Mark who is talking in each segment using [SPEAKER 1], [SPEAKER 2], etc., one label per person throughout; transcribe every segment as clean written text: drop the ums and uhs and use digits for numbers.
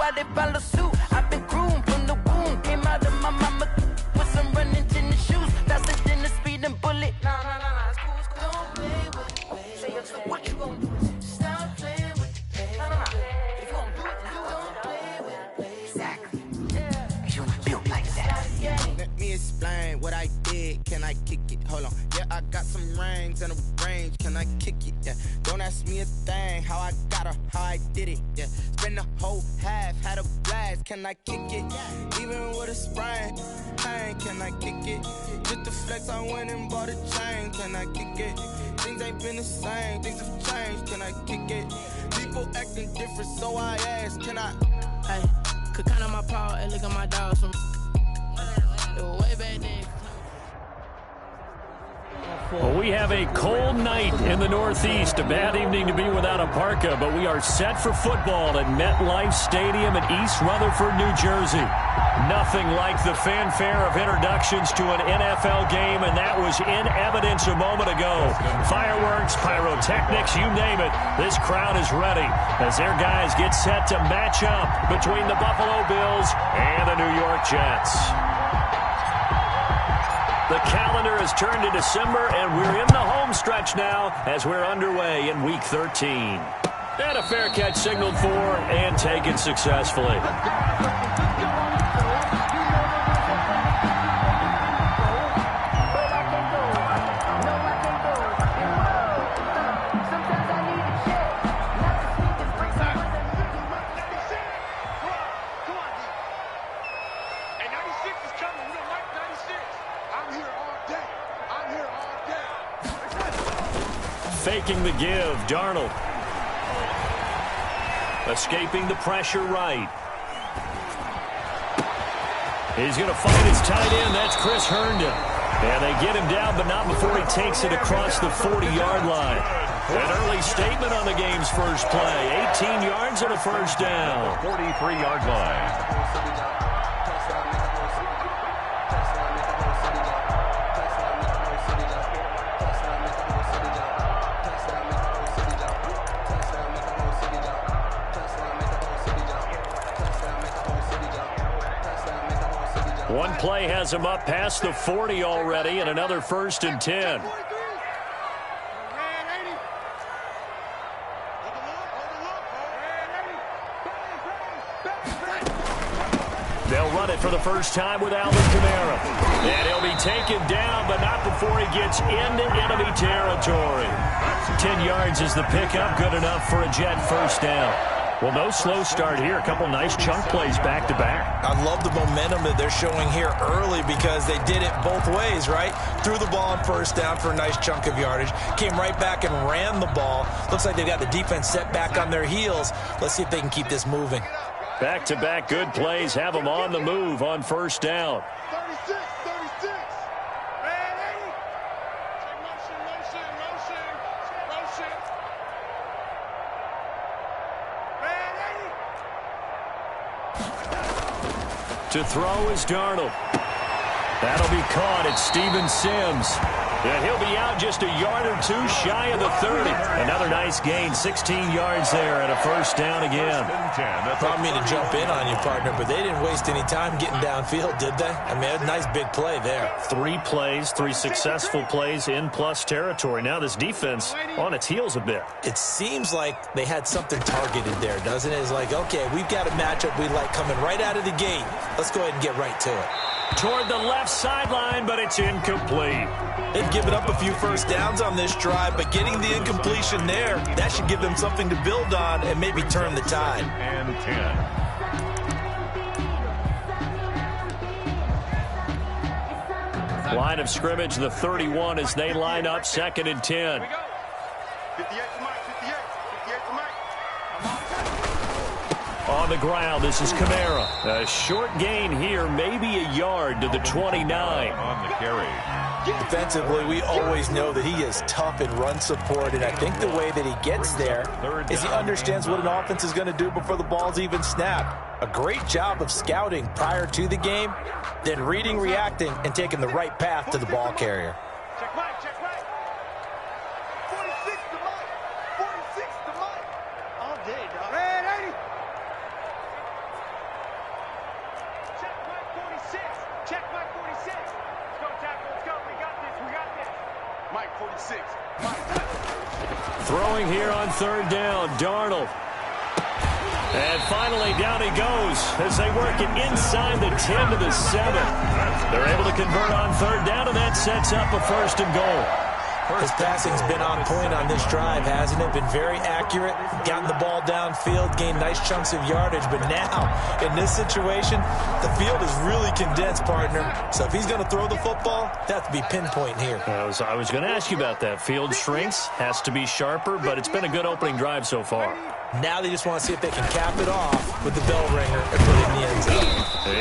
[SPEAKER 1] why they follow suit. I've been groomed from the womb. Came out of my mama with some running tennis shoes. Faster than the speeding bullet. Nah, it's cool, it's cool. Don't play with it, baby. So what you gonna do? Stop playing with it, baby. Nah. If you gonna do it, then don't play with it, baby. Exactly. Yeah. Cause you was built like that.
[SPEAKER 2] Let me explain what I did. Can I kick it? Hold on. Yeah, I got some rings and a range. Can I kick it? Yeah. Don't ask me a thing. How I got her, how I did it. Yeah. Spend the whole half, had a blast. Can I kick it? Even with a sprain, pain. Can I kick it? Just the flex, I went and bought a chain. Can I kick it? Things ain't been the same. Things have changed. Can I kick it? People acting different, so I asked. Can I?
[SPEAKER 1] Hey, could count on my paw and look at my dogs from way back then.
[SPEAKER 3] Well, we have a cold night in the Northeast. A bad evening to be without a parka, but we are set for football at MetLife Stadium in East Rutherford, New Jersey. Nothing like the fanfare of introductions to an NFL game, and that was in evidence a moment ago. Fireworks, pyrotechnics, you name it. This crowd is ready as their guys get set to match up between the Buffalo Bills and the New York Jets. The calendar has turned to December, and we're in the home stretch now as we're underway in Week 13. And a fair catch signaled for and taken successfully. Faking the give, Darnold. Escaping the pressure right. He's going to find his tight end. That's Chris Herndon. And they get him down, but not before he takes it across the 40-yard line. An early statement on the game's first play. 18 yards and a first down.
[SPEAKER 4] 43-yard line.
[SPEAKER 3] One play has him up past the 40 already, and another 1st and 10. They'll run it for the first time with Alvin Kamara. And he'll be taken down, but not before he gets into enemy territory. 10 yards is the pickup, good enough for a Jet first down. Well, no slow start here. A couple nice chunk plays back-to-back.
[SPEAKER 5] I love the momentum that they're showing here early because they did it both ways, right? Threw the ball on first down for a nice chunk of yardage. Came right back and ran the ball. Looks like they've got the defense set back on their heels. Let's see if they can keep this moving.
[SPEAKER 3] Back-to-back good plays have them on the move on first down.
[SPEAKER 6] 36.
[SPEAKER 3] To throw is Darnold. That'll be caught. It's Steven Sims. And he'll be out just a yard or two shy of the 30. Another nice gain, 16 yards there, and a first down again.
[SPEAKER 5] Probably mean to jump in on you, partner, but they didn't waste any time getting downfield, did they? I mean, a nice big play there.
[SPEAKER 3] 3 plays, 3 successful plays in plus territory. Now this defense on its heels a bit.
[SPEAKER 5] It seems like they had something targeted there, doesn't it? It's like, okay, we've got a matchup we like coming right out of the gate. Let's go ahead and get right to it.
[SPEAKER 3] Toward the left sideline, but it's incomplete.
[SPEAKER 5] They've given up a few first downs on this drive, but getting the incompletion there, that should give them something to build on and maybe turn the tide.
[SPEAKER 4] And 10.
[SPEAKER 3] Line of scrimmage, the 31 as they line up, 2nd and 10.
[SPEAKER 6] 58 to Mike, 58 to Mike.
[SPEAKER 3] On the ground, this is Kamara. A short gain here, maybe a yard to the 29.
[SPEAKER 4] On the carry.
[SPEAKER 5] Defensively, we always know that he is tough in run support, and I think the way that he gets there is he understands what an offense is going to do before the ball's even snapped. A great job of scouting prior to the game, then reading, reacting, and taking the right path to the ball carrier.
[SPEAKER 6] Check Mike. 46 to Mike. 46 to Mike. All day, dog. Red 80.
[SPEAKER 3] Throwing here on third down, Darnold. And finally, down he goes as they work it inside the 10 to the 7. They're able to convert on third down, and that sets up a 1st and goal.
[SPEAKER 5] His passing's been on point on this drive, hasn't it? Been very accurate, gotten the ball downfield, gained nice chunks of yardage. But now, in this situation, the field is really condensed, partner. So if he's going to throw the football, that has to be pinpoint here.
[SPEAKER 3] I was going to ask you about that. Field shrinks, has to be sharper, but it's been a good opening drive so far.
[SPEAKER 5] Now they just want to see if they can cap it off with the bell ringer and put it in the end zone.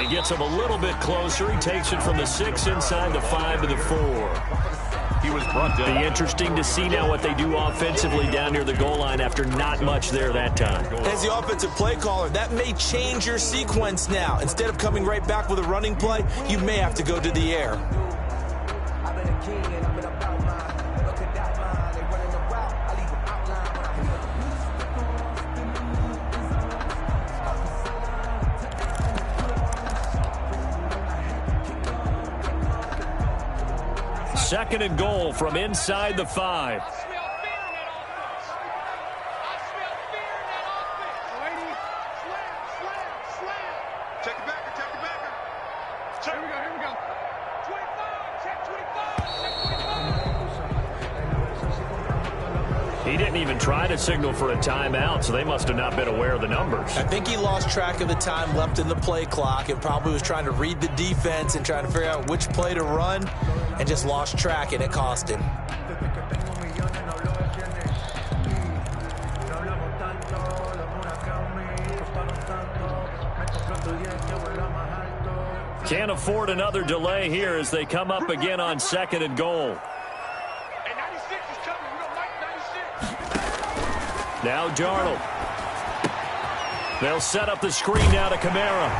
[SPEAKER 3] He gets him a little bit closer. He takes it from the 6 inside the 5 to the 4.
[SPEAKER 4] He was brought down.
[SPEAKER 3] Be interesting to see now what they do offensively down near the goal line after not much there that time.
[SPEAKER 5] As the offensive play caller, that may change your sequence now. Instead of coming right back with a running play, you may have to go to the air.
[SPEAKER 3] Second and goal from inside the 5.
[SPEAKER 6] Check it back, check it back. Here we go. 25, check 25.
[SPEAKER 3] He didn't even try to signal for a timeout, so they must have not been aware of the numbers.
[SPEAKER 5] I think he lost track of the time left in the play clock and probably was trying to read the defense and trying to figure out which play to run and just lost track, and it cost him.
[SPEAKER 3] Can't afford another delay here as they come up again on second and goal.
[SPEAKER 6] And 96 is coming. We don't like 96.
[SPEAKER 3] Now Darnold. They'll set up the screen now to Kamara.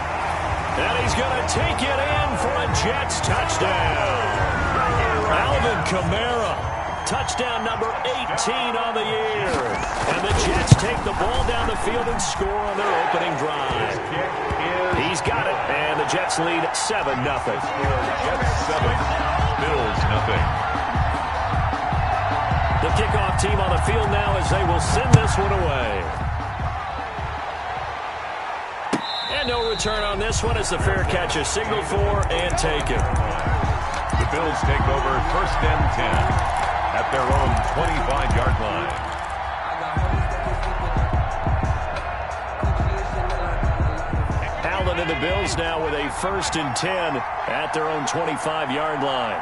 [SPEAKER 3] And he's going to take it in for a Jets touchdown. Alvin Kamara, touchdown number 18 on the year. And the Jets take the ball down the field and score on their opening drive. He's got it, and the Jets lead 7-0.
[SPEAKER 4] Jets 7, Bills nothing.
[SPEAKER 3] The kickoff team on the field now as they will send this one away. And no return on this one as the fair catch is signaled for and taken.
[SPEAKER 4] The Bills take over 1st and 10 at their own 25-yard line.
[SPEAKER 3] Allen and the Bills now with a 1st and 10 at their own 25-yard line.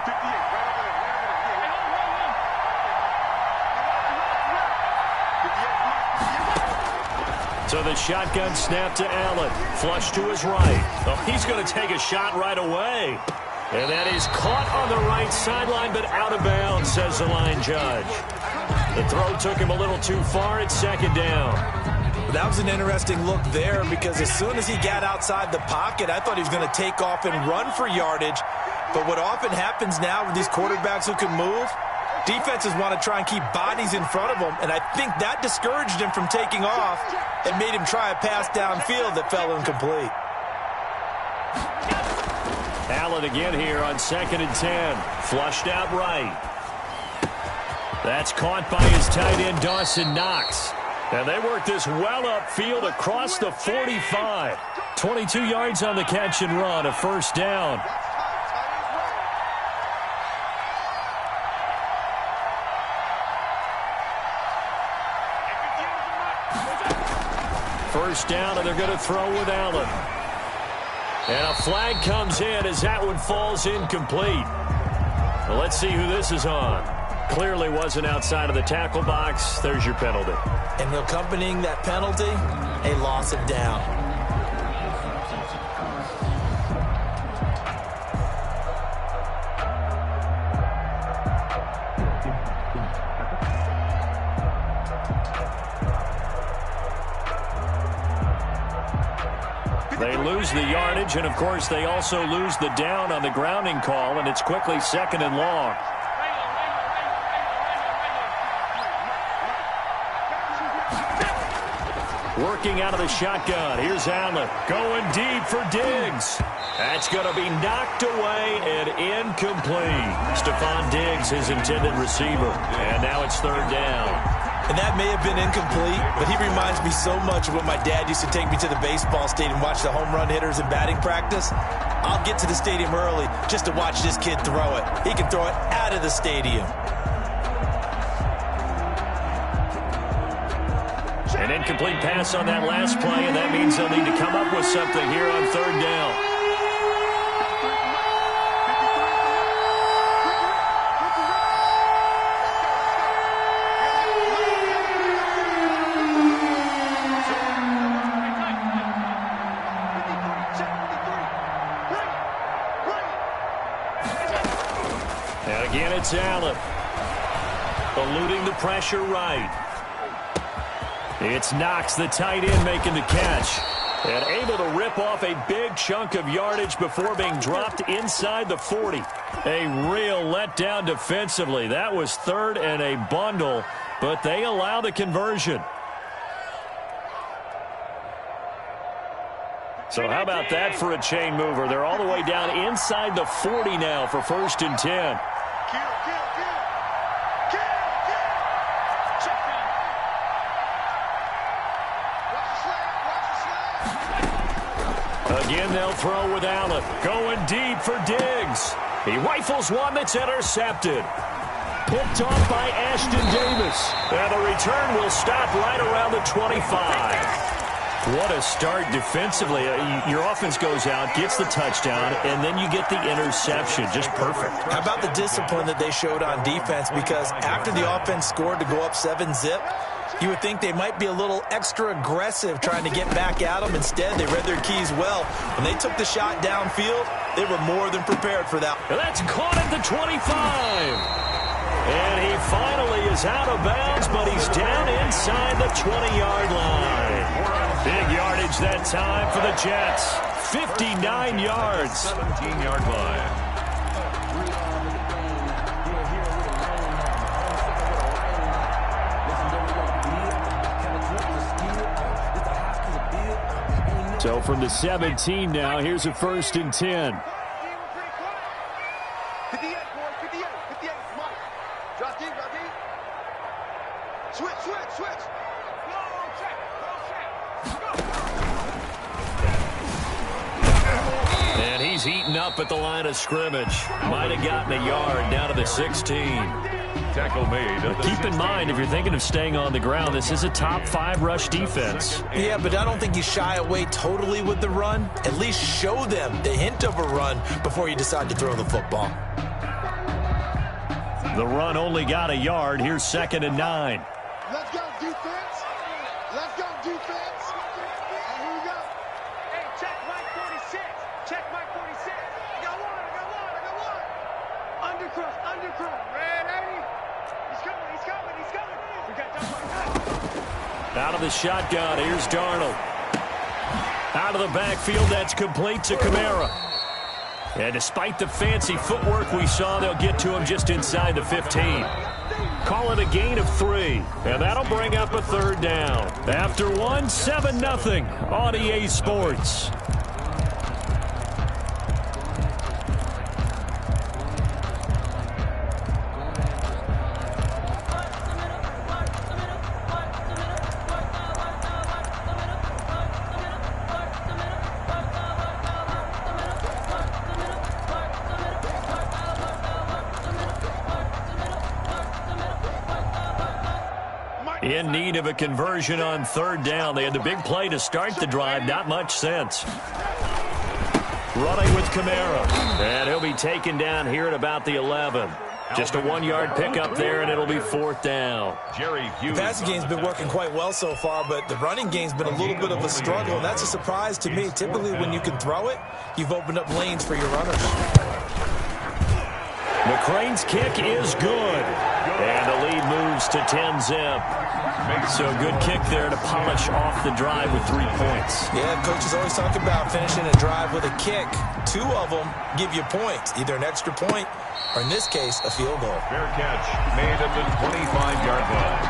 [SPEAKER 3] So the shotgun snap to Allen. Flush to his right. Oh, he's going to take a shot right away. And that is caught on the right sideline, but out of bounds, says the line judge. The throw took him a little too far. It's 2nd down.
[SPEAKER 5] That was an interesting look there because as soon as he got outside the pocket, I thought he was going to take off and run for yardage. But what often happens now with these quarterbacks who can move, defenses want to try and keep bodies in front of them, and I think that discouraged him from taking off and made him try a pass downfield that fell incomplete.
[SPEAKER 3] Allen again here on 2nd and 10. Flushed out right. That's caught by his tight end, Dawson Knox. And they work this well upfield across the 45. 22 yards on the catch and run, a 1st down. First down, and they're going to throw with Allen. And a flag comes in as that one falls incomplete. Well, let's see who this is on. Clearly wasn't outside of the tackle box. There's your penalty.
[SPEAKER 5] And accompanying that penalty, a loss of down.
[SPEAKER 3] They lose the yardage, and of course they also lose the down on the grounding call, and it's quickly 2nd and long. Working out of the shotgun. Here's Allen. Going deep for Diggs. That's going to be knocked away and incomplete. Stephon Diggs, his intended receiver. And now it's third down.
[SPEAKER 5] And that may have been incomplete, but he reminds me so much of when my dad used to take me to the baseball stadium, watch the home run hitters in batting practice. I'll get to the stadium early just to watch this kid throw it. He can throw it out of the stadium.
[SPEAKER 3] An incomplete pass on that last play, and that means they'll need to come up with something here on third down. And again, it's Allen. Eluding the pressure right. It's Knox, the tight end, making the catch. And able to rip off a big chunk of yardage before being dropped inside the 40. A real letdown defensively. That was third and a bundle, but they allow the conversion. So how about that for a chain mover? They're all the way down inside the 40 now for 1st and 10. Again, they'll throw with Allen. Going deep for Diggs. He rifles one that's intercepted. Picked off by Ashton Davis. And the return will stop right around the 25. What a start defensively. Your offense goes out, gets the touchdown, and then you get the interception. Just perfect.
[SPEAKER 5] How about the discipline that they showed on defense? Because after the offense scored to go up 7-zip, you would think they might be a little extra aggressive trying to get back at them. Instead, they read their keys well. When they took the shot downfield, they were more than prepared for that.
[SPEAKER 3] And that's caught at the 25. And he finally is out of bounds, but he's down inside the 20-yard line. Big yardage that time for the Jets. 59 yards.
[SPEAKER 4] 17-yard line.
[SPEAKER 3] So from the 17 now, here's a 1st and 10.
[SPEAKER 6] 58, boys, 58, 58, come on. Drop deep, drop deep. Switch, switch, switch. No, check, go.
[SPEAKER 3] And he's eaten up at the line of scrimmage. Might have gotten a yard down to the 16.
[SPEAKER 4] Tackle made.
[SPEAKER 3] But keep in mind, if you're thinking of staying on the ground, this is a top 5 rush defense.
[SPEAKER 5] Yeah, but I don't think you shy away totally with the run. At least show them the hint of a run before you decide to throw the football.
[SPEAKER 3] The run only got a yard. Here's 2nd and 9.
[SPEAKER 6] Let's go, defense. Let's go, defense. And here we go. Hey, check Mike 46. Check Mike 46. I got one. Undercross. Ready? He's coming. We got that.
[SPEAKER 3] Out of the shotgun, here's Darnold. Out of the backfield, that's complete to Kamara. And despite the fancy footwork we saw, they'll get to him just inside the 15. Call it a gain of 3, and that'll bring up a 3rd down. After 7-0 on EA Sports. In need of a conversion on 3rd down. They had the big play to start the drive. Not much sense. Running with Kamara. And he'll be taken down here at about the 11. Just a 1-yard pickup there, and it'll be 4th down.
[SPEAKER 4] Jerry Hughes.
[SPEAKER 5] The passing game's been working quite well so far, but the running game's been a little bit of a struggle, and that's a surprise to me. Typically, when you can throw it, you've opened up lanes for your runners.
[SPEAKER 3] McCrane's kick is good. And the lead moves to 10-zip. So good kick there to polish off the drive with 3 points.
[SPEAKER 5] Yeah, coaches always talk about finishing a drive with a kick. 2 of them give you points, either an extra point or, in this case, a field goal.
[SPEAKER 4] Fair catch made at the 25-yard line.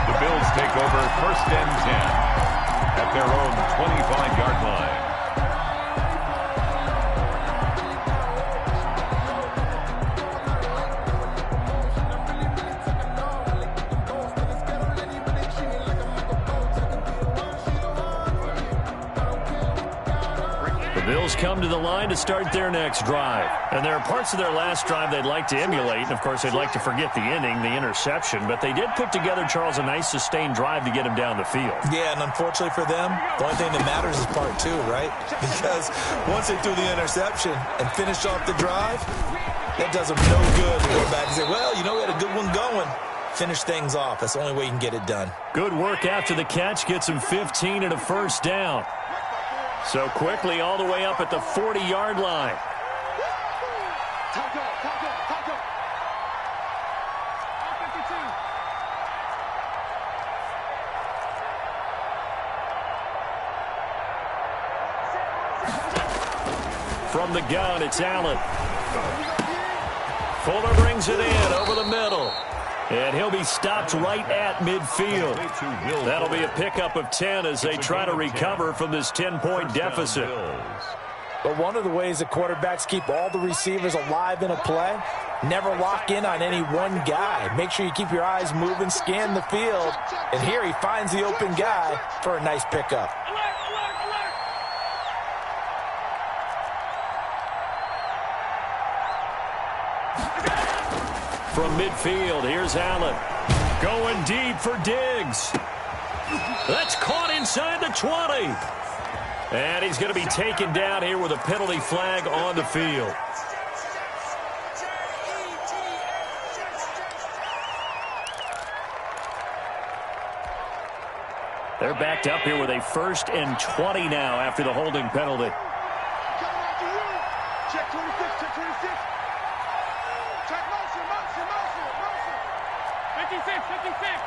[SPEAKER 4] The Bills take over 1st and 10. at their own 25-yard line.
[SPEAKER 3] The Bills come to the line to start their next drive. And there are parts of their last drive they'd like to emulate. And, of course, they'd like to forget the inning, the interception. But they did put together, Charles, a nice sustained drive to get him down the field.
[SPEAKER 5] Yeah, and unfortunately for them, the only thing that matters is part two, right? Because once they threw the interception and finished off the drive, that does them no good to go back and say, well, you know, we had a good one going. Finish things off. That's the only way you can get it done.
[SPEAKER 3] Good work after the catch. Gets him 15 and a first down. So quickly all the way up at the 40-yard line. From the gun, it's Allen. Fuller brings it in over the middle. And he'll be stopped right at midfield. That'll be a pickup of 10 as they try to recover from this 10-point deficit.
[SPEAKER 5] But one of the ways that quarterbacks keep all the receivers alive in a play, never lock in on any one guy. Make sure you keep your eyes moving, scan the field. And here he finds the open guy for a nice pickup.
[SPEAKER 3] From midfield, here's Allen. Going deep for Diggs. That's caught inside the 20. And he's going to be taken down here with a penalty flag on the field. They're backed up here with a 1st and 20 now after the holding penalty.
[SPEAKER 6] Check 26, check 26. Check motion, motion, motion, motion. 56, 56.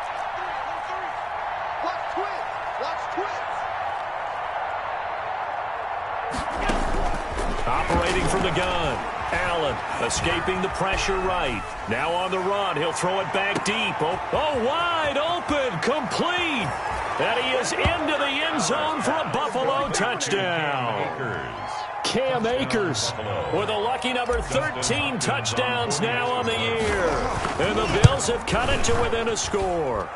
[SPEAKER 6] Watch twins, watch twins.
[SPEAKER 3] Operating from the gun. Allen escaping the pressure right. Now on the run. He'll throw it back deep. Oh, wide open. Complete. And he is into the end zone for a Buffalo touchdown. Cam Akers with a lucky number 13 touchdowns now on the year. And the Bills have cut it to within a score.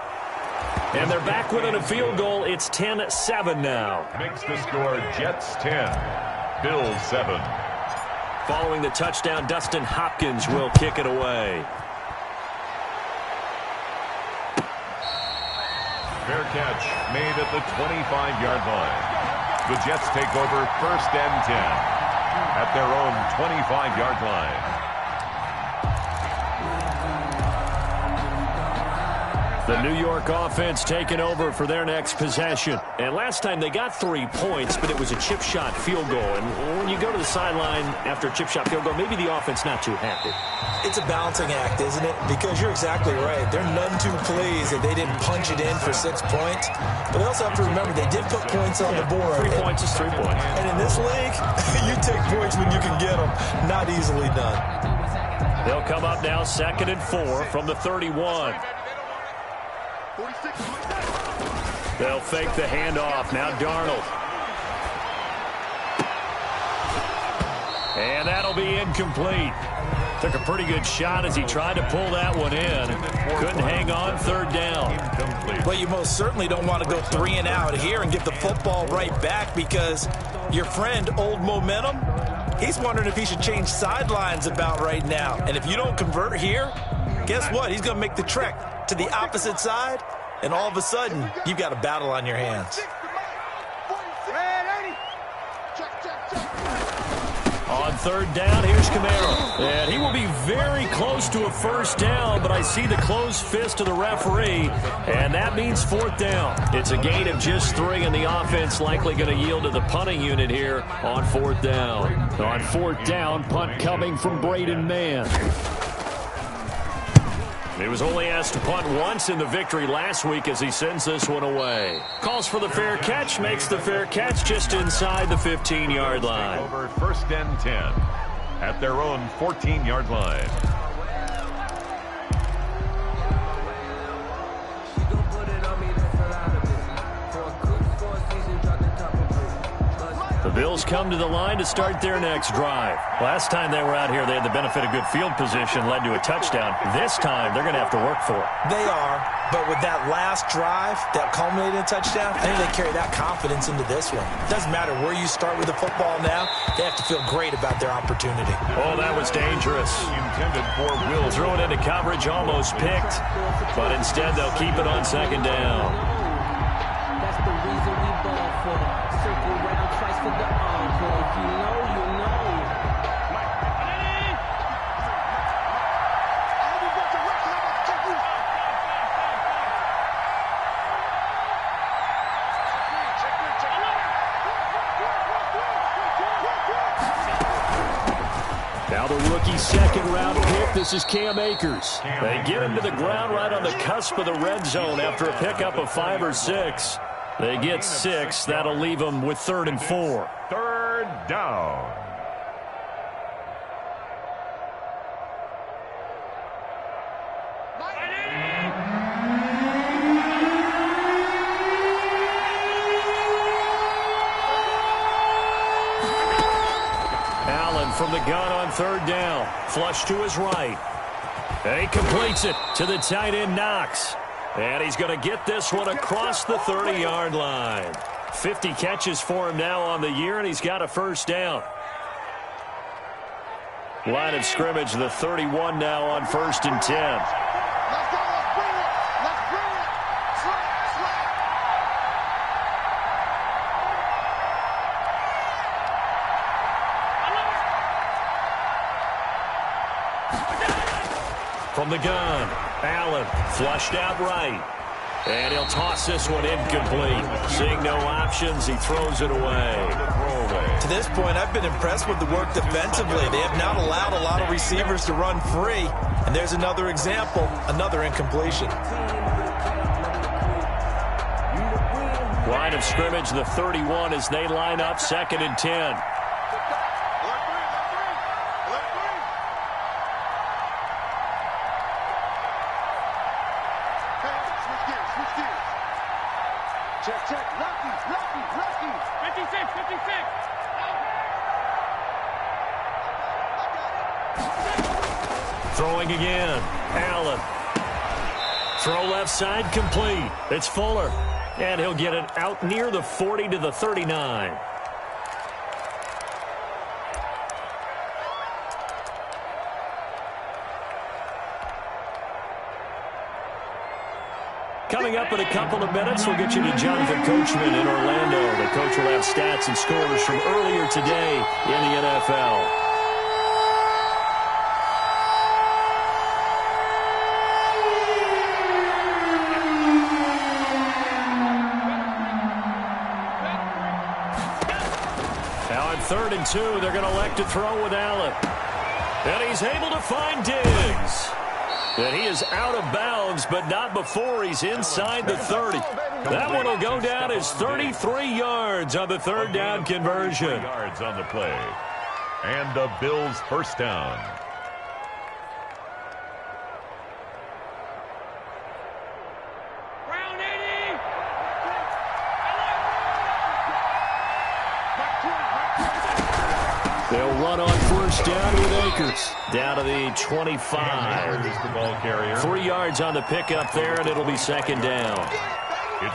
[SPEAKER 3] And they're back within a field goal. It's 10-7 now.
[SPEAKER 4] Makes the score Jets 10, Bills 7.
[SPEAKER 3] Following the touchdown, Dustin Hopkins will kick it away.
[SPEAKER 4] Fair catch made at the 25-yard line. The Jets take over 1st and 10 at their own 25-yard line.
[SPEAKER 3] The New York offense taking over for their next possession. And last time they got 3 points, but it was a chip shot field goal. And when you go to the sideline after a chip shot field goal, maybe the offense not too happy.
[SPEAKER 5] It's a balancing act, isn't it? Because you're exactly right. They're none too pleased that they didn't punch it in for 6 points. But they also have to remember they did put points on the board.
[SPEAKER 3] 3 points is 3 points.
[SPEAKER 5] And in this league, you take points when you can get them. Not easily done.
[SPEAKER 3] They'll come up now 2nd and 4 from the 31. They'll fake the handoff. Now Darnold. And that'll be incomplete. Took a pretty good shot as he tried to pull that one in. Couldn't hang on 3rd down.
[SPEAKER 5] Well, you most certainly don't want to go 3 and out here and get the football right back because your friend, Old Momentum, he's wondering if he should change sidelines about right now. And if you don't convert here, guess what? He's going to make the trek to the opposite side, and all of a sudden, you've got a battle on your hands.
[SPEAKER 3] On 3rd down, here's Kamara. And he will be very close to a 1st down, but I see the closed fist of the referee, and that means 4th down. It's a gain of just 3, and the offense likely going to yield to the punting unit here on 4th down. On 4th down, punt coming from Braden Mann. He was only asked to punt once in the victory last week as he sends this one away. Calls for the fair catch, makes the fair catch just inside the 15-yard line.
[SPEAKER 4] Over 1st and 10 at their own 14-yard line.
[SPEAKER 7] She gon' put it on me, that's a lot of it. For a good 4 season,
[SPEAKER 3] Bills come to the line to start their next drive. Last time they were out here, they had the benefit of good field position, led to a touchdown. This time, they're going to have to work for it.
[SPEAKER 5] They are, but with that last drive, that culminated in a touchdown, I think they carry that confidence into this one. It doesn't matter where you start with the football now, they have to feel great about their opportunity.
[SPEAKER 3] Oh, that was dangerous.
[SPEAKER 4] Intended for Will.
[SPEAKER 3] Threw it into coverage, almost picked, but instead they'll keep it on second down.
[SPEAKER 7] That's the reason we ball for them. Circle round twice for the encore. If you know, you know.
[SPEAKER 3] Now the rookie second-round pick, this is Cam Akers. They get him to the ground right on the cusp of the red zone after a pickup of 5 or 6. They get 6. That'll leave them with 3rd and 4.
[SPEAKER 4] Third down.
[SPEAKER 3] From the gun on 3rd down. Flush to his right. And he completes it to the tight end, Knox. And he's going to get this one across the 30-yard line. 50 catches for him now on the year, and he's got a 1st down. Line of scrimmage, the 31 now on 1st and 10. From the gun, Allen flushed out right. And he'll toss this one incomplete. Seeing no options, he throws it away.
[SPEAKER 5] To this point, I've been impressed with the work defensively. They have not allowed a lot of receivers to run free. And there's another example, another incompletion.
[SPEAKER 3] Line of scrimmage, the 31 as they line up 2nd and 10.
[SPEAKER 6] Check. Lucky. 56.
[SPEAKER 3] Throwing again. Allen. Throw left side complete. It's Fuller. And he'll get it out near the 40 to the 39. Coming up in a couple of minutes, we'll get you to Jonathan Coachman in Orlando. The coach will have stats and scores from earlier today in the NFL. Now on 3rd and 2, they're going to elect to throw with Allen. And he's able to find Diggs. And he is out of bounds, but not before he's inside the 30. That one will go down as 33 yards on the 3rd down conversion.
[SPEAKER 4] Yards on the play. And the Bills' 1st down.
[SPEAKER 3] They'll run on 1st down with Akers. Down to the 25.
[SPEAKER 4] The ball carrier.
[SPEAKER 3] 3 yards on the pickup there, and it'll be 2nd down.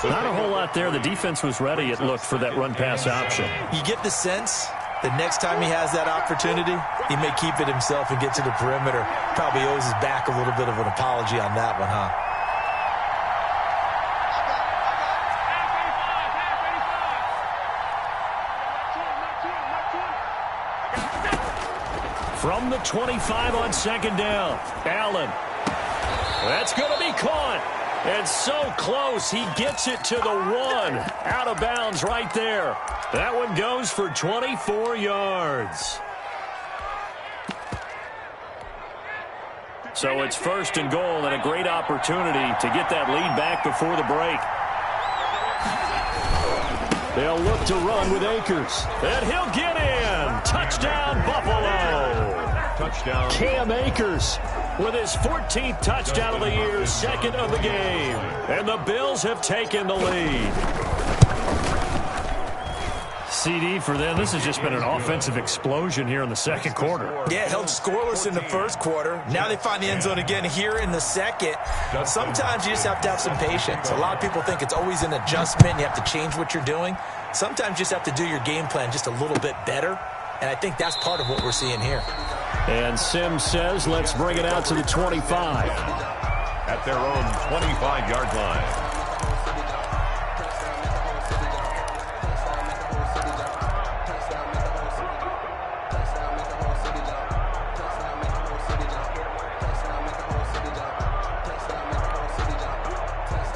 [SPEAKER 3] Not a whole lot there. The defense was ready, it looked, for that run-pass option.
[SPEAKER 5] You get the sense that next time he has that opportunity, he may keep it himself and get to the perimeter. Probably owes his back a little bit of an apology on that one, huh?
[SPEAKER 3] From the 25 on 2nd down, Allen. That's going to be caught. And so close, he gets it to the 1. Out of bounds right there. That one goes for 24 yards. So it's 1st and goal and a great opportunity to get that lead back before the break. They'll look to run with Akers. And he'll get in. Touchdown, Buffalo.
[SPEAKER 4] Touchdown.
[SPEAKER 3] Cam Akers with his 14th touchdown of the year, 2nd of the game. And the Bills have taken the lead. CD for them. This has just been an offensive explosion here in the second quarter.
[SPEAKER 5] Yeah, held scoreless in the first quarter. Now they find the end zone again here in the second. Sometimes you just have to have some patience. A lot of people think it's always an adjustment. You have to change what you're doing. Sometimes you just have to do your game plan just a little bit better. And I think that's part of what we're seeing here.
[SPEAKER 3] And Sims says, let's bring it out to the 25.
[SPEAKER 4] At their own 25-yard line.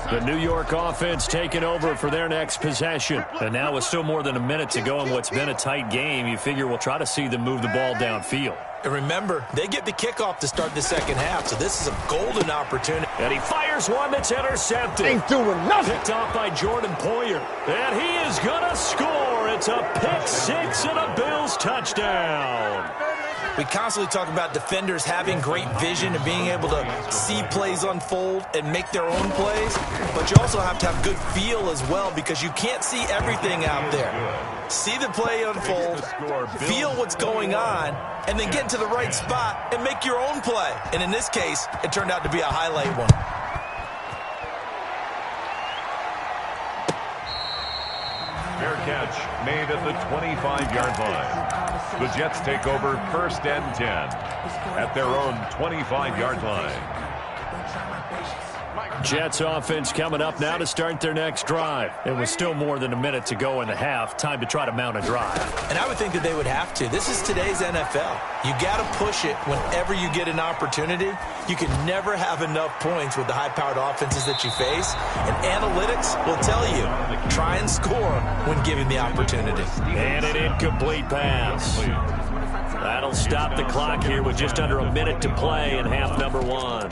[SPEAKER 3] The New York offense taking over for their next possession. And now with still more than a minute to go in what's been a tight game, you figure we'll try to see them move the ball downfield.
[SPEAKER 5] And remember, they get the kickoff to start the second half, so this is a golden opportunity.
[SPEAKER 3] And he fires one that's intercepted.
[SPEAKER 6] Ain't doing nothing.
[SPEAKER 3] Picked off by Jordan Poyer. And he is going to score. It's a pick six and a Bills touchdown.
[SPEAKER 5] We constantly talk about defenders having great vision and being able to see plays unfold and make their own plays, but you also have to have good feel as well because you can't see everything out there. See the play unfold, feel what's going on, and then get into the right spot and make your own play. And in this case, it turned out to be a highlight one.
[SPEAKER 4] Fair catch made at the 25-yard line. The Jets take over 1st and 10 at their own 25-yard line.
[SPEAKER 3] Jets offense coming up now to start their next drive. It was still more than a minute to go in the half. Time to try to mount a drive.
[SPEAKER 5] And I would think that they would have to. This is today's NFL. You got to push it whenever you get an opportunity. You can never have enough points with the high-powered offenses that you face. And analytics will tell you, try and score when given the opportunity.
[SPEAKER 3] And an incomplete pass. That'll stop the clock here with just under a minute to play in half number one.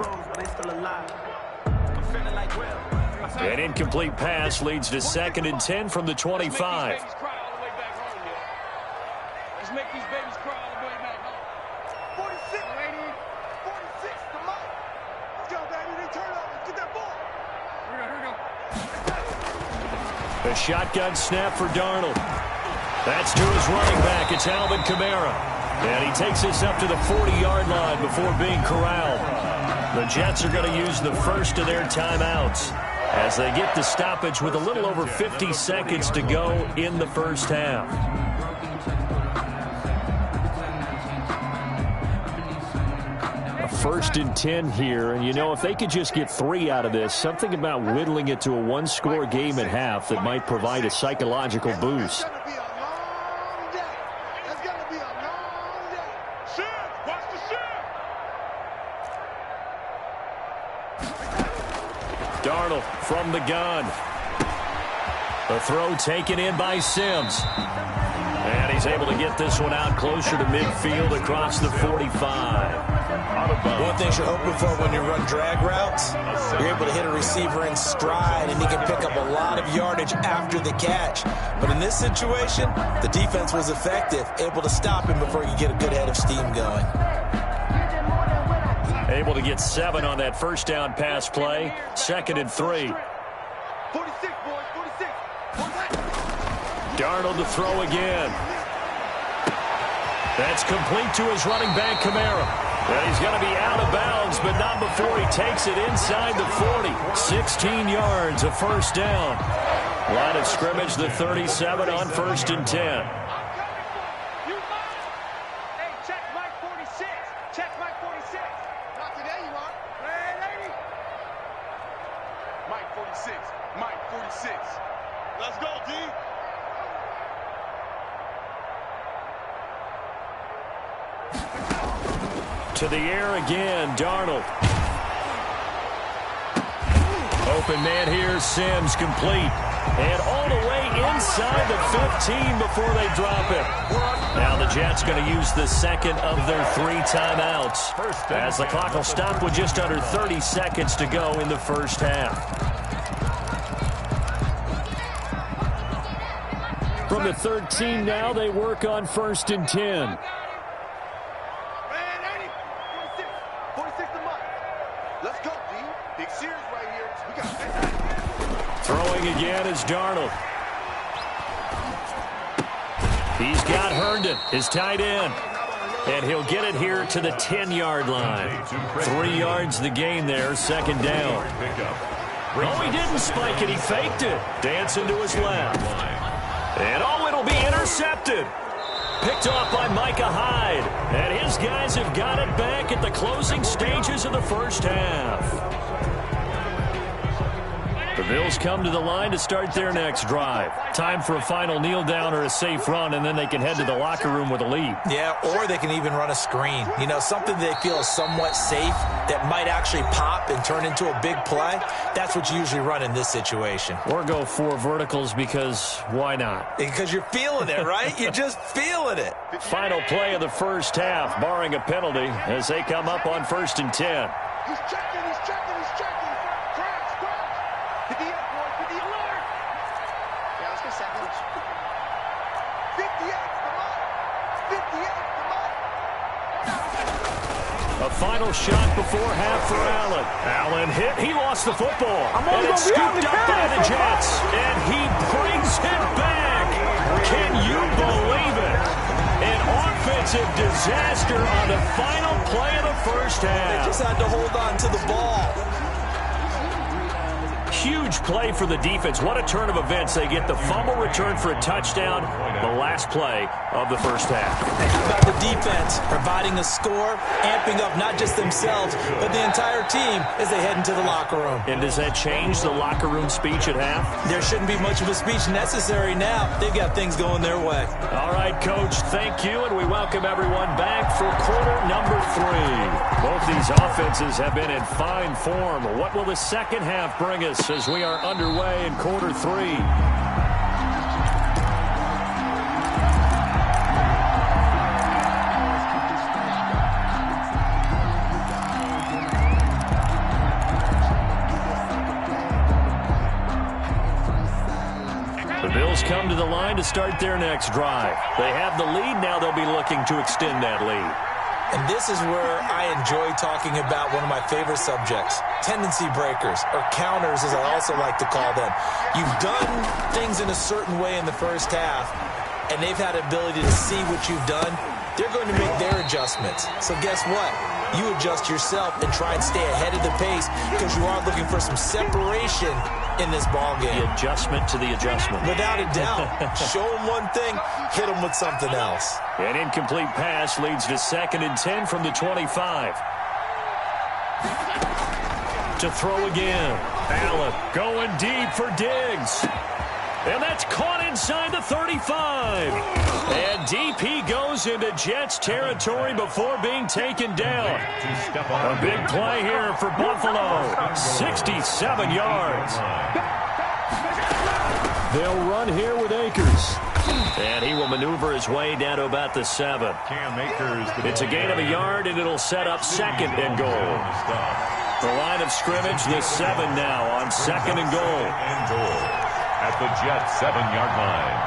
[SPEAKER 3] An incomplete pass leads to 2nd and 10 from the 25.
[SPEAKER 6] Let's make these babies cry all the way back home. 46, lady. 46, come on. Let's go, baby. They turn over. Get that ball. Here we go.
[SPEAKER 3] The shotgun snap for Darnold. That's to his running back. It's Alvin Kamara. And he takes this up to the 40-yard line before being corralled. The Jets are going to use the first of their timeouts as they get the stoppage with a little over 50 seconds to go in the first half. A 1st and 10 here, and you know, if they could just get 3 out of this, something about whittling it to a one-score game at half that might provide a psychological boost. Darnold from the gun. The throw taken in by Sims. And he's able to get this one out closer to midfield across the 45.
[SPEAKER 5] One thing you're hoping for when you run drag routes, you're able to hit a receiver in stride and he can pick up a lot of yardage after the catch. But in this situation, the defense was effective, able to stop him before you get a good head of steam going.
[SPEAKER 3] Able to get 7 on that first down pass play. 2nd and 3.
[SPEAKER 6] 46, boys, 46.
[SPEAKER 3] Darnold to throw again. That's complete to his running back, Kamara. And he's going to be out of bounds, but not before he takes it inside the 40. 16 yards, a first down. Line of scrimmage, the 37 on 1st and 10.
[SPEAKER 6] Let's go, D.
[SPEAKER 3] To the air again, Darnold. Open man here, Sims complete. And all the way inside the 15 before they drop it. Now the Jets going to use the second of their 3 timeouts as the clock will stop with just under 30 seconds to go in the first half. From the 13 now, they work on 1st and 10.
[SPEAKER 6] Let's go, D. Big series right here. We got
[SPEAKER 3] Throwing again is Darnold. He's got Herndon, his tight end. And he'll get it here to the 10-yard line. 3 yards the gain there, second down. Oh, he didn't spike it. He faked it. Dancing to his left. And, oh, it'll be intercepted. Picked off by Micah Hyde. And his guys have got it back at the closing stages of the first half. The Bills come to the line to start their next drive. Time for a final kneel down or a safe run, and then they can head to the locker room with a lead.
[SPEAKER 5] Yeah, or they can even run a screen. You know, something they feel is somewhat safe that might actually pop and turn into a big play. That's what you usually run in this situation.
[SPEAKER 3] Or go 4 verticals because why not?
[SPEAKER 5] Because you're feeling it, right? You're just feeling it.
[SPEAKER 3] Final play of the first half, barring a penalty, as they come up on 1st and 10.
[SPEAKER 6] He's checking, he's checking, he's checking. Crouch, crouch. Hit the up, boy, hit the alert. Yeah, let's go second. 58, come on. 58, come on.
[SPEAKER 3] A final shot before half for Allen. Allen hit. He lost the football. And it's scooped up by the Jets. And he brings it back. Can you believe it? An offensive disaster on the final play of the first half.
[SPEAKER 5] They just had to hold on to the ball.
[SPEAKER 3] Huge play for the defense. What a turn of events. They get the fumble return for a touchdown, the last play of the first half.
[SPEAKER 5] And how about the defense providing a score, amping up not just themselves, but the entire team as they head into the locker room.
[SPEAKER 3] And does that change the locker room speech at half?
[SPEAKER 5] There shouldn't be much of a speech necessary now. They've got things going their way.
[SPEAKER 3] All right, Coach, thank you, and we welcome everyone back for quarter number 3. Both these offenses have been in fine form. What will the second half bring us as we are underway in quarter 3? The Bills come to the line to start their next drive. They have the lead. Now they'll be looking to extend that lead.
[SPEAKER 5] And this is where I enjoy talking about one of my favorite subjects, tendency breakers, or counters as I also like to call them. You've done things in a certain way in the first half, and they've had the ability to see what you've done. They're going to make their adjustments. So guess what? You adjust yourself and try and stay ahead of the pace because you are looking for some separation in this ball game.
[SPEAKER 3] The adjustment to the adjustment.
[SPEAKER 5] Without a doubt. Show them one thing, hit them with something else.
[SPEAKER 3] An incomplete pass leads to 2nd and 10 from the 25. To throw again. Allen going deep for Diggs. And that's caught inside the 35. And deep he goes into Jets territory before being taken down. A big play here for Buffalo. 67 yards. They'll run here with Akers. And he will maneuver his way down to about the 7. It's a gain of a yard, and it'll set up 2nd and goal. The line of scrimmage, the 7 now on 2nd and goal.
[SPEAKER 4] At the Jets' 7-yard line.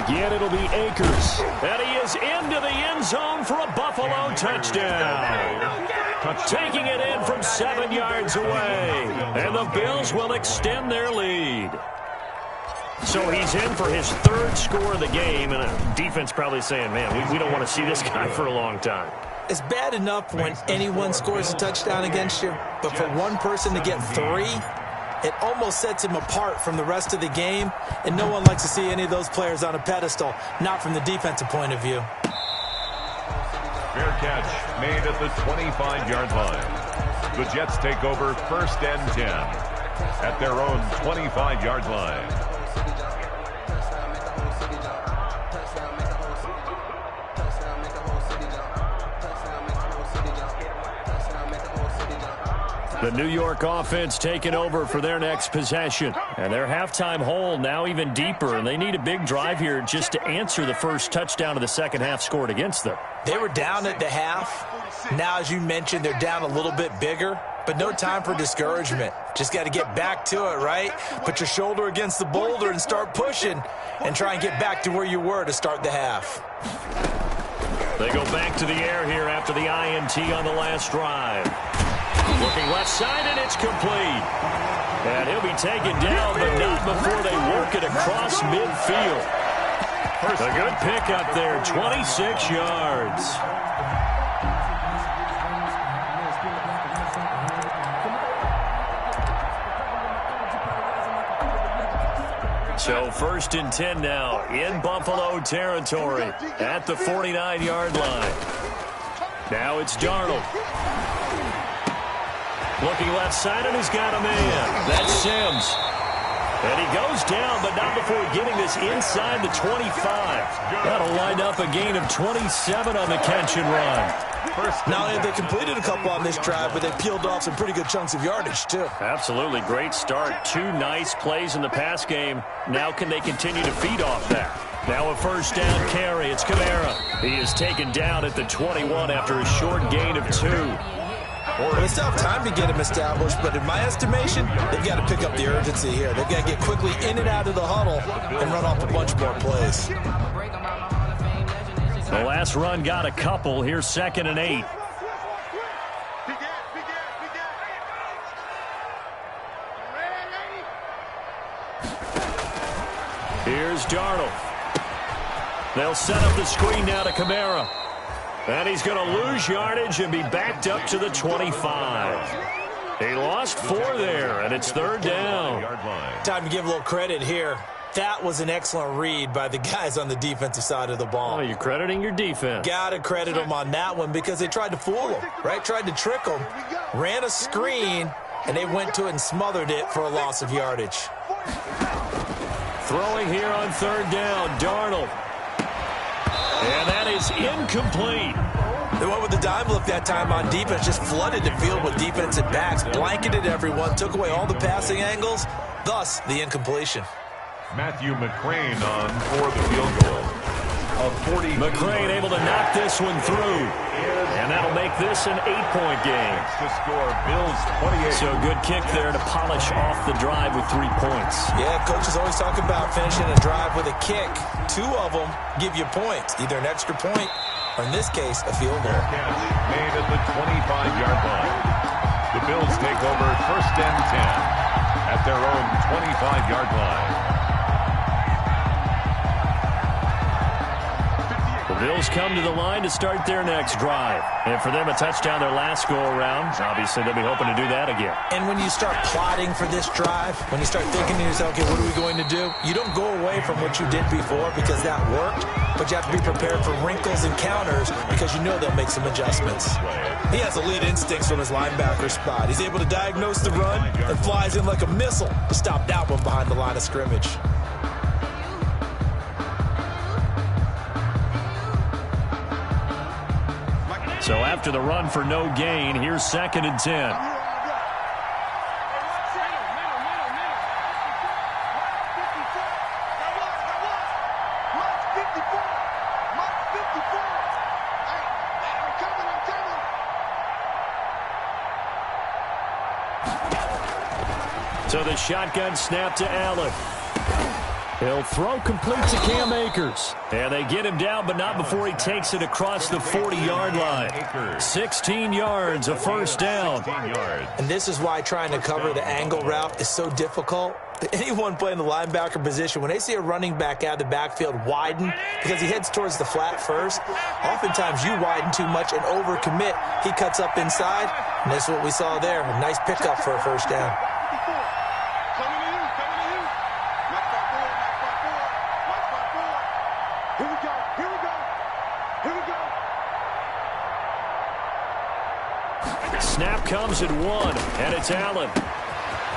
[SPEAKER 3] Again, it'll be Akers. And he is into the end zone for a Buffalo touchdown. Taking it in from 7 yards away. And the Bills will extend their lead. So he's in for his 3rd score of the game. And the defense probably saying, man, we don't want to see this guy for a long time.
[SPEAKER 5] It's bad enough when anyone scores a touchdown against you. But for one person to get 3... it almost sets him apart from the rest of the game, and no one likes to see any of those players on a pedestal, not from the defensive point of view.
[SPEAKER 4] Fair catch made at the 25-yard line. The Jets take over 1st and 10 at their own 25-yard line.
[SPEAKER 3] The New York offense taking over for their next possession. And their halftime hole now even deeper, and they need a big drive here just to answer the first touchdown of the second half scored against them.
[SPEAKER 5] They were down at the half. Now, as you mentioned, they're down a little bit bigger, but no time for discouragement. Just got to get back to it, right? Put your shoulder against the boulder and start pushing and try and get back to where you were to start the half.
[SPEAKER 3] They go back to the air here after the INT on the last drive. Looking left side, and it's complete. And he'll be taken down, but not before they work it across across midfield. A good pickup there, 26 yards. So 1st and 10 now in Buffalo territory at the 49-yard line. Now it's Darnold. Looking left side, and he's got a man. That's Sims. And he goes down, but not before getting this inside the 25. That'll line up a gain of 27 on the catch and run.
[SPEAKER 5] Now, they completed a couple on this drive, but they peeled off some pretty good chunks of yardage, too.
[SPEAKER 3] Absolutely. Great start. 2 nice plays in the pass game. Now can they continue to feed off that? Now a 1st down carry. It's Kamara. He is taken down at the 21 after a short gain of 2.
[SPEAKER 5] Well, they still have time to get him established, but in my estimation, they've got to pick up the urgency here. They've got to get quickly in and out of the huddle and run off a bunch more plays.
[SPEAKER 3] The last run got a couple. Here's 2nd and 8. Here's Darnold. They'll set up the screen now to Kamara. And he's going to lose yardage and be backed up to the 25. He lost 4 there, and it's 3rd down.
[SPEAKER 5] Time to give a little credit here. That was an excellent read by the guys on the defensive side of the ball.
[SPEAKER 3] Oh, you're crediting your defense.
[SPEAKER 5] Got to credit them on that one because they tried to fool him, right? Tried to trick him, ran a screen, and they went to it and smothered it for a loss of yardage.
[SPEAKER 3] Throwing here on 3rd down, Darnold. And that is incomplete.
[SPEAKER 5] They went with the dime look that time on defense, just flooded the field with defensive backs, blanketed everyone, took away all the passing angles, thus the incompletion.
[SPEAKER 4] Matthew McCrane on for the field goal.
[SPEAKER 3] McCrane able to knock this one through. And that'll make this an 8-point game.
[SPEAKER 4] To score Bills 28.
[SPEAKER 3] So good kick there to polish off the drive with 3 points.
[SPEAKER 5] Yeah, coaches always talk about finishing a drive with a kick. 2 of them give you points, either an extra point or in this case, a field goal.
[SPEAKER 4] Made at the 25-yard line. The Bills take over 1st and 10 at their own 25-yard line.
[SPEAKER 3] The Bills come to the line to start their next drive. And for them, a touchdown their last go-around. Obviously, they'll be hoping to do that again.
[SPEAKER 5] And when you start plotting for this drive, when you start thinking to yourself, okay, what are we going to do? You don't go away from what you did before because that worked, but you have to be prepared for wrinkles and counters because you know they'll make some adjustments. He has elite instincts from his linebacker spot. He's able to diagnose the run and flies in like a missile to stop that one behind the line of scrimmage.
[SPEAKER 3] So after the run for no gain, here's 2nd and 10. So the shotgun snap to Allen. He'll throw complete to Cam Akers. And they get him down, but not before he takes it across the 40-yard line. 16 yards, a 1st down.
[SPEAKER 5] And this is why trying to cover the angle route is so difficult. Anyone playing the linebacker position, when they see a running back out of the backfield widen because he heads towards the flat first, oftentimes you widen too much and overcommit. He cuts up inside, and that's what we saw there. A nice pickup for a 1st down.
[SPEAKER 3] Snap comes at 1, and it's Allen.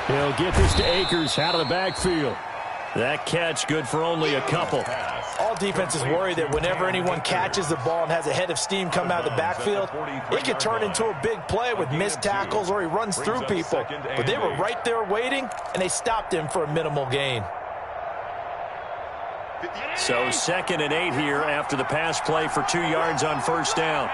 [SPEAKER 3] He'll get this to Akers out of the backfield. That catch good for only a couple.
[SPEAKER 5] All defenses worry that whenever anyone catches the ball and has a head of steam come out of the backfield, it could turn into a big play with missed tackles or he runs through people. But they were right there waiting, and they stopped him for a minimal gain.
[SPEAKER 3] So 2nd and 8 here after the pass play for 2 yards on 1st down.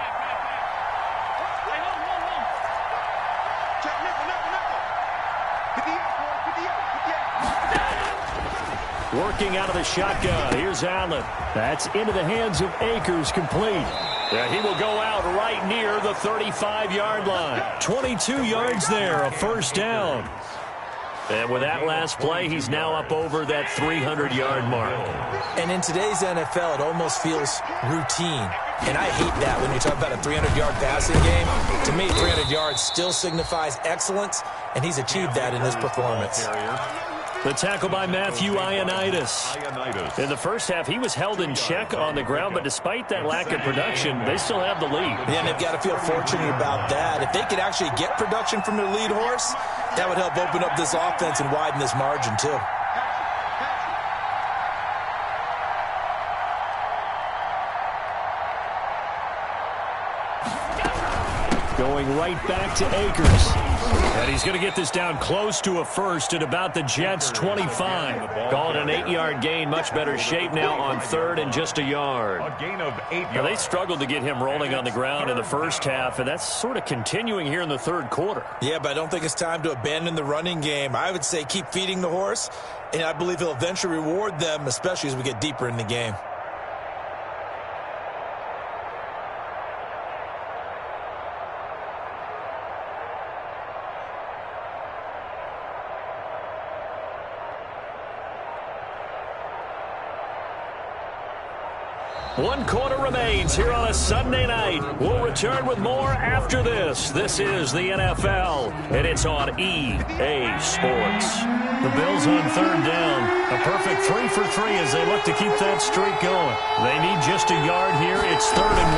[SPEAKER 3] Working out of the shotgun. Here's Allen. That's into the hands of Akers, complete. Yeah, he will go out right near the 35-yard line. 22 yards there, a 1st down. And with that last play, he's now up over that 300-yard mark.
[SPEAKER 5] And in today's NFL, it almost feels routine. And I hate that when you talk about a 300-yard passing game. To me, 300 yards still signifies excellence, and he's achieved that in this performance.
[SPEAKER 3] The tackle by Matthew Ioannidis. In the first half, he was held in check on the ground, but despite that lack of production, they still have the lead.
[SPEAKER 5] Yeah, and they've got to feel fortunate about that. If they could actually get production from their lead horse, that would help open up this offense and widen this margin, too.
[SPEAKER 3] Going right back to Akers. And he's going to get this down close to a first at about the Jets' 25. Calling an 8-yard gain. Much better shape now on third and just a yard.
[SPEAKER 4] A gain of 8 yards.
[SPEAKER 3] Now, they struggled to get him rolling on the ground in the first half, and that's sort of continuing here in the third quarter.
[SPEAKER 5] Yeah, but I don't think it's time to abandon the running game. I would say keep feeding the horse, and I believe he'll eventually reward them, especially as we get deeper in the game.
[SPEAKER 3] One quarter remains here on a Sunday night. We'll return with more after this. This is the NFL, and it's on EA Sports. The Bills on third down. A perfect 3 for 3 as they look to keep that streak going. They need just a yard here. It's 3rd and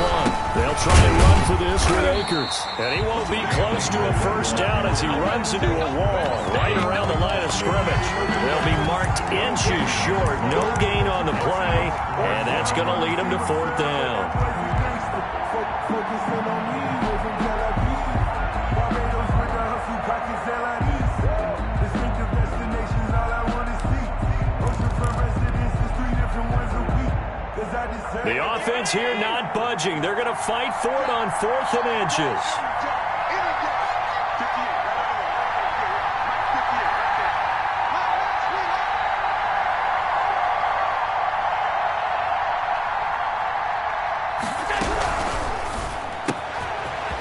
[SPEAKER 3] 1. They'll try and run for this with Akers. And he won't be close to a first down as he runs into a wall right around the line of scrimmage. They'll be marked inches short. No gain on the play, and that's going to lead him to 4th down. The offense here not budging. They're going to fight for it on 4th and inches.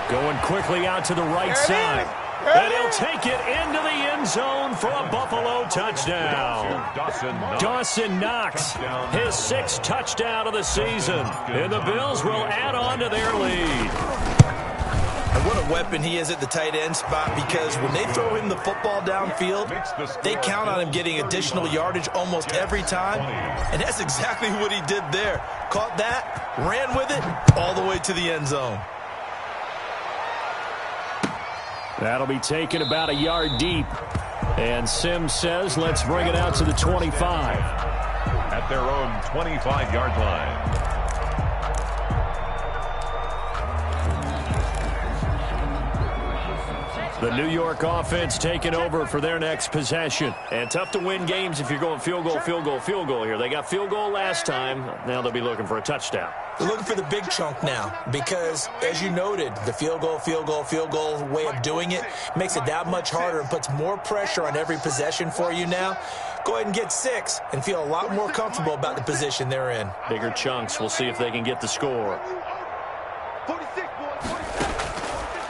[SPEAKER 3] Going quickly out to the right side. And he'll take it into the end zone for a Buffalo touchdown. Dawson Knox, his 6th touchdown of the season. And the Bills will add on to their lead.
[SPEAKER 5] And what a weapon he is at the tight end spot, because when they throw him the football downfield, they count on him getting additional yardage almost every time. And that's exactly what he did there. Caught that, ran with it, all the way to the end zone.
[SPEAKER 3] That'll be taken about a yard deep. And Sims says, let's bring it out to the 25.
[SPEAKER 4] At their own 25-yard line.
[SPEAKER 3] The New York offense taking over for their next possession. And tough to win games if you're going field goal, field goal, field goal here. They got field goal last time. Now they'll be looking for a touchdown.
[SPEAKER 5] They're looking for the big chunk now because, as you noted, the field goal way of doing it makes it that much harder and puts more pressure on every possession for you now. Go ahead and get 6 and feel a lot more comfortable about the position they're in.
[SPEAKER 3] Bigger chunks. We'll see if they can get the score.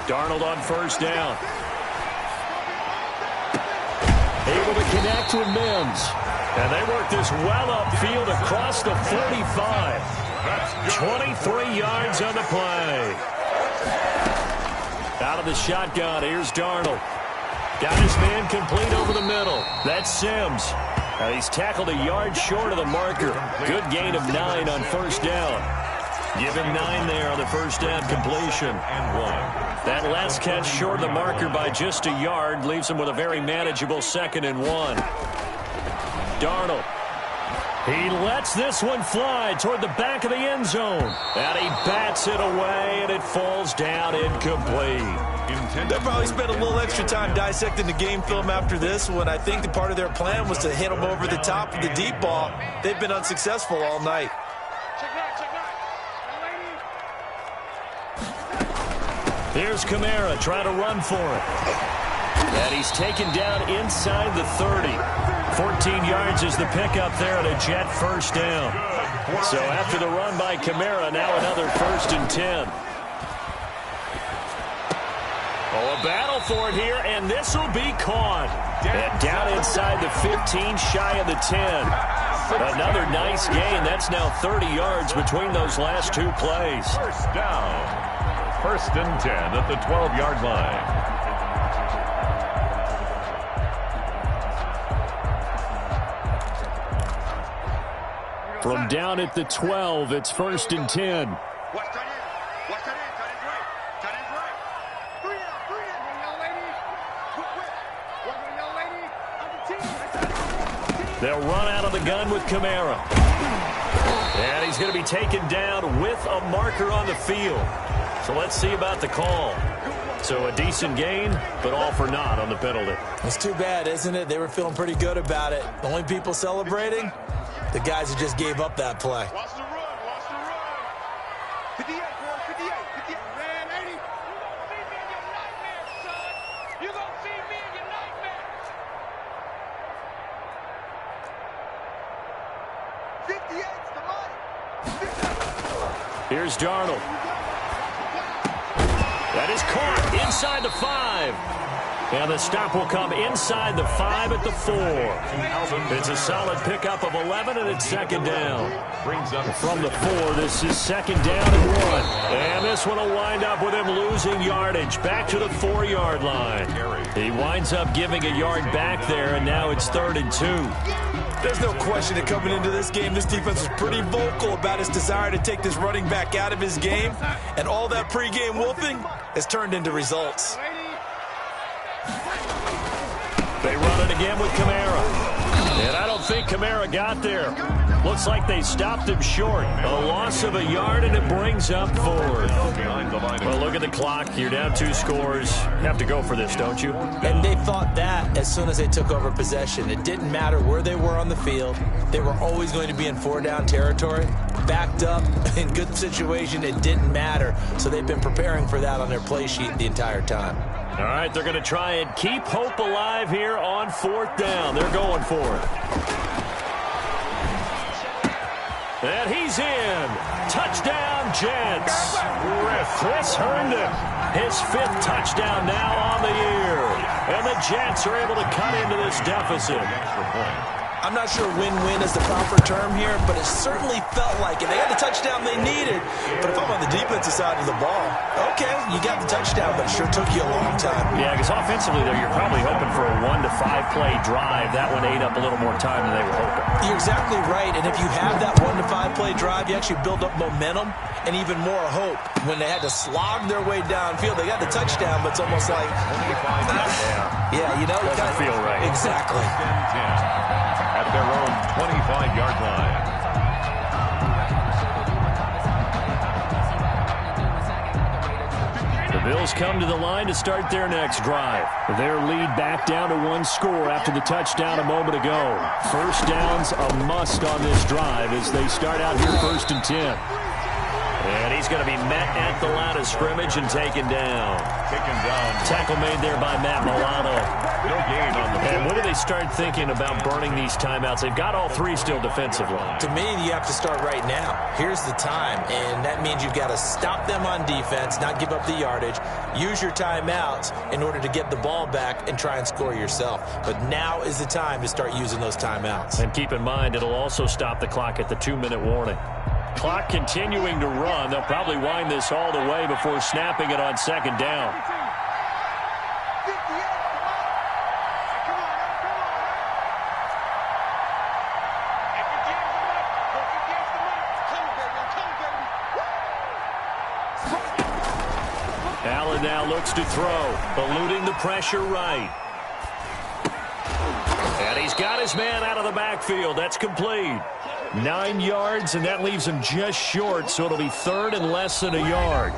[SPEAKER 3] Darnold on first down. Able to connect with Mims. And they work this well upfield across the 45. 23 yards on the play. Out of the shotgun, here's Darnold. Got his man complete over the middle. That's Sims. He's tackled a yard short of the marker. Good gain of 9 on first down. Give him 9 there on the first down completion. And 1. That last catch short of the marker by just a yard leaves him with a very manageable 2nd and 1. Darnold. He lets this one fly toward the back of the end zone. And he bats it away, and it falls down incomplete.
[SPEAKER 5] They'll probably spend a little extra time dissecting the game film after this one. I think the part of their plan was to hit them over the top of the deep ball. They've been unsuccessful all night.
[SPEAKER 3] Here's Kamara trying to run for it. And he's taken down inside the 30. 14 yards is the pickup there at a Jet first down. So after the run by Kamara, now another 1st and 10. Oh, a battle for it here, and this will be caught. And down inside the 15, shy of the 10. Another nice gain. That's now 30 yards between those last two plays.
[SPEAKER 4] First down. First and 10 at the 12-yard line.
[SPEAKER 3] From down at the 12, it's first and 10.
[SPEAKER 6] Watch tight end. Watch tight end. Tight end's right. Tight end's right. Three out. Three out. Young lady. Quick, quick. Watch my young lady. On the team.
[SPEAKER 3] They'll run out of the gun with Kamara. And he's going to be taken down with a marker on the field. So let's see about the call. So a decent gain, but all for naught on the penalty.
[SPEAKER 5] It's too bad, isn't it? They were feeling pretty good about it. The only people celebrating, the guys who just gave up that play.
[SPEAKER 6] Watch the run. Watch the run. 58, boy. 58. 58. Man, 80. You gonna see me in your nightmare, son. You gonna see me in your nightmare. 58's the money.
[SPEAKER 3] Here's Darnold. That is caught inside the 5. And the stop will come inside the 5 at the 4. It's a solid pickup of 11, and it's second down. From the 4, this is second down and 1. And this one will wind up with him losing yardage back to the 4-yard line. He winds up giving a yard back there, and now it's 3rd and 2.
[SPEAKER 5] There's no question that coming into this game, this defense was pretty vocal about its desire to take this running back out of his game. And all that pregame wolfing has turned into results.
[SPEAKER 3] They run it again with Kamara. And I don't think Kamara got there. Looks like they stopped him short. A loss of a yard, and it brings up 4th. Well, look at the clock. You're down 2 scores. You have to go for this, don't you?
[SPEAKER 5] And they thought that as soon as they took over possession. It didn't matter where they were on the field. They were always going to be in 4-down territory. Backed up, in good situation, it didn't matter. So they've been preparing for that on their play sheet the entire time.
[SPEAKER 3] All right, they're going to try and keep hope alive here on 4th down. They're going for it. And he's in. Touchdown, Jets. Chris Herndon, his 5th touchdown now on the year. And the Jets are able to cut into this deficit.
[SPEAKER 5] I'm not sure win-win is the proper term here, but it certainly felt like it. They had the touchdown they needed, but if I'm on the defensive side of the ball, okay, you got the touchdown, but it sure took you a long time.
[SPEAKER 3] Yeah, because offensively, though, you're probably hoping for a 1 to 5 play drive. That one ate up a little more time than they were hoping.
[SPEAKER 5] You're exactly right, and if you have that 1 to 5 play drive, you actually build up momentum and even more hope. When they had to slog their way downfield, they got the touchdown, but it's almost like, yeah, you know,
[SPEAKER 3] doesn't feel right.
[SPEAKER 5] Exactly.
[SPEAKER 4] At their own 25-yard line.
[SPEAKER 3] The Bills come to the line to start their next drive. Their lead back down to 1 score after the touchdown a moment ago. First down's a must on this drive as they start out here 1st and 10. And he's going to be met at the line of scrimmage and taken down. Tackle made there by Matt Milano.
[SPEAKER 4] No gain on the
[SPEAKER 3] And when do they start thinking about burning these timeouts? They've got all 3 still defensively.
[SPEAKER 5] To me, you have to start right now. Here's the time, and that means you've got to stop them on defense, not give up the yardage, use your timeouts in order to get the ball back and try and score yourself. But now is the time to start using those timeouts.
[SPEAKER 3] And keep in mind, it'll also stop the clock at the 2-minute warning. Clock continuing to run. They'll probably wind this all the way before snapping it on 2nd down. Allen now looks to throw, eluding the pressure right. And he's got his man out of the backfield. That's complete. 9 yards, and that leaves him just short, so it'll be 3rd and less than a yard.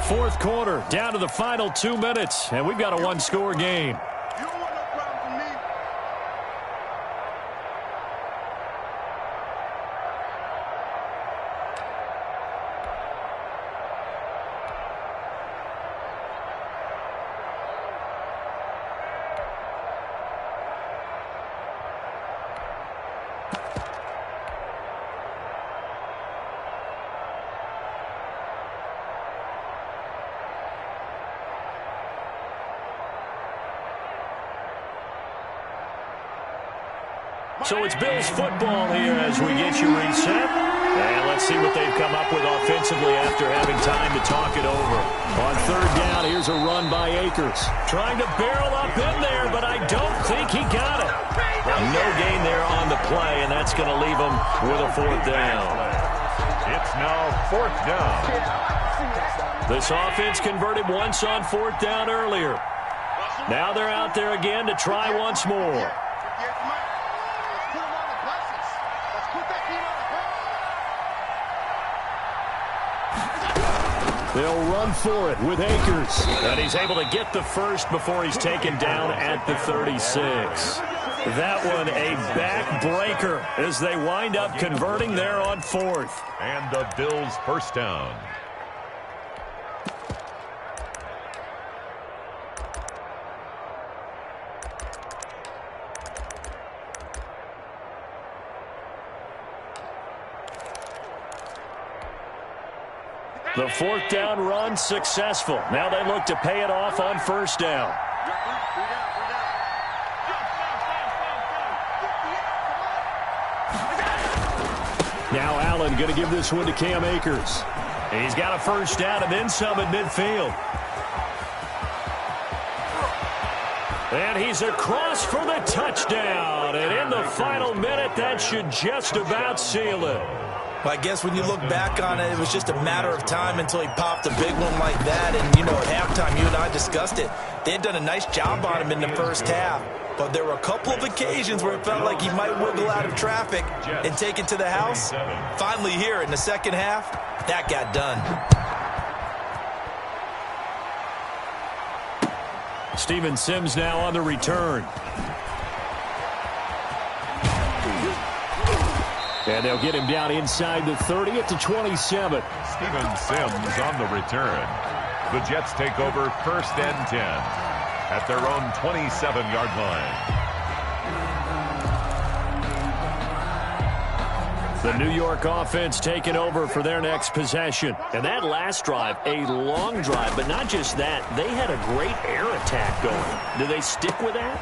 [SPEAKER 3] 4th quarter, down to the final 2 minutes, and we've got a 1-score game. So it's Bills football here as we get you reset. And let's see what they've come up with offensively after having time to talk it over. On third down, here's a run by Akers. Trying to barrel up in there, but I don't think he got it. No gain there on the play, and that's going to leave him with a fourth down.
[SPEAKER 4] It's now fourth down.
[SPEAKER 3] This offense converted once on fourth down earlier. Now they're out there again to try once more. They'll run for it with Akers. And he's able to get the first before he's taken down at the 36. That one a backbreaker as they wind up converting there on fourth.
[SPEAKER 4] And the Bills first down.
[SPEAKER 3] The fourth down run successful. Now they look to pay it off on first down. Now Allen going to give this one to Cam Akers. He's got a first down and then some at midfield. And he's across for the touchdown. And in the final minute, that should just about seal it.
[SPEAKER 5] Well, I guess when you look back on it, it was just a matter of time until he popped a big one like that. And, you know, at halftime, you and I discussed it. They had done a nice job on him in the first half. But there were a couple of occasions where it felt like he might wiggle out of traffic and take it to the house. Finally here in the second half, that got done.
[SPEAKER 3] Steven Sims now on the return. And they'll get him down inside the 30 at the 27.
[SPEAKER 4] Steven Sims on the return. The Jets take over first and 10 at their own 27-yard line.
[SPEAKER 3] The New York offense taking over for their next possession. And that last drive, a long drive, but not just that. They had a great air attack going. Do they stick with that?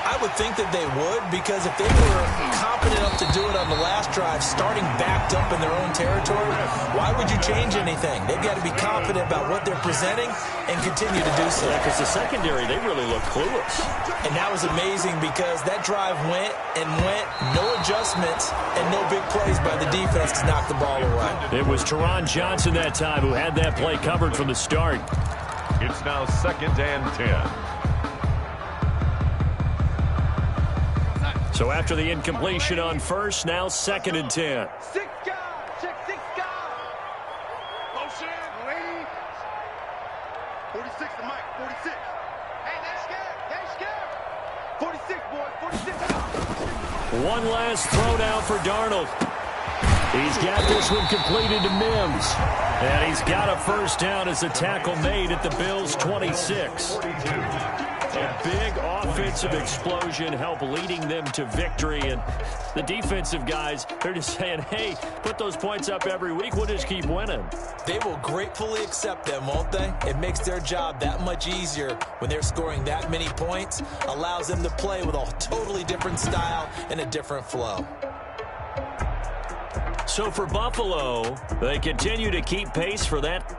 [SPEAKER 5] I would think that they would, because if they were confident enough to do it on the last drive, starting backed up in their own territory, why would you change anything? They've got to be confident about what they're presenting and continue to do so.
[SPEAKER 3] Yeah, because the secondary, they really look clueless.
[SPEAKER 5] And that was amazing because that drive went and went, no adjustments and no big plays by the defense to knock the ball away. It was
[SPEAKER 3] Teron Johnson that time who had that play covered from the start.
[SPEAKER 4] It's now second and 10.
[SPEAKER 3] So after the incompletion on first, now second and 10.
[SPEAKER 6] Six guys. Check six guys. Motion. Lady. 46 to Mike. 46. Hey, they're scared. They're scared. 46, boy. 46.
[SPEAKER 3] One last throw down for Darnold. He's got this one completed to Mims. And he's got a first down as a tackle made at the Bills' 26. A big offensive explosion helped leading them to victory. And the defensive guys, they're just saying, hey, put those points up every week. We'll just keep winning.
[SPEAKER 5] They will gratefully accept them, won't they? It makes their job that much easier when they're scoring that many points. Allows them to play with a totally different style and a different flow.
[SPEAKER 3] So for Buffalo, they continue to keep pace for that